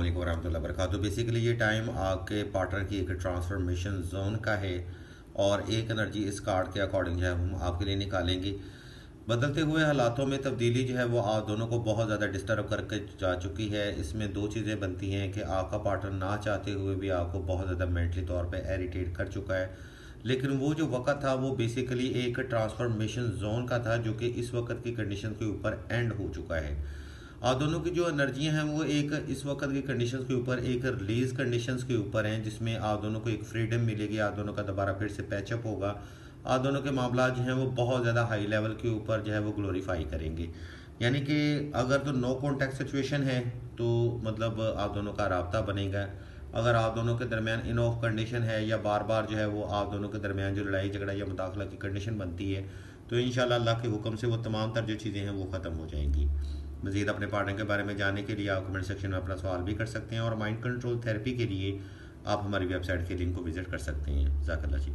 वालेकुम वरहमतुल्लाहि वबरकातुहू। बेसिकली ये टाइम आपके पार्टनर की एक ट्रांसफॉर्मेशन जोन का है और एक एनर्जी इस कार्ड के अकॉर्डिंग जो है हम आपके लिए निकालेंगे। बदलते हुए हालातों में तब्दीली जो है वो आप दोनों को बहुत ज़्यादा डिस्टर्ब करके जा चुकी है। इसमें दो चीज़ें बनती हैं कि आपका पार्टनर ना चाहते हुए भी आपको बहुत ज़्यादा मेंटली तौर पे इरिटेट कर चुका है, लेकिन वो जो वक्त था वो बेसिकली एक ट्रांसफॉर्मेशन जोन का था जो कि इस वक्त की कंडीशन के ऊपर एंड हो चुका है। आप दोनों की जो एनर्जियां हैं वो एक इस वक्त की कंडीशंस के ऊपर एक रिलीज कंडीशंस के ऊपर हैं, जिसमें आप दोनों को एक फ्रीडम मिलेगी, आप दोनों का दोबारा फिर से पैचअप होगा। आप दोनों के मामला जो हैं वो बहुत ज़्यादा हाई लेवल के ऊपर जो है वो ग्लोरीफाई करेंगे। यानी कि अगर तो नो कॉन्टैक्ट सिचुएशन है तो मतलब आप दोनों का राब्ता बनेगा। अगर आप दोनों के दरमियान इन ऑफ कंडीशन है या बार बार जो है वो आप दोनों के दरमियान जो लड़ाई झगड़ा या मुदाखला की कंडीशन बनती है, तो इंशाल्लाह अल्लाह के हुक्म से वो तमाम तर जो चीज़ें हैं वो ख़त्म हो जाएंगी। मज़ीद अपने पार्टनर के बारे में जानने के लिए आप कमेंट सेक्शन में अपना सवाल भी कर सकते हैं और माइंड कंट्रोल थेरेपी के लिए आप हमारी वेबसाइट के लिंक को विज़िट कर सकते हैं। जज़ाकल्लाह जी।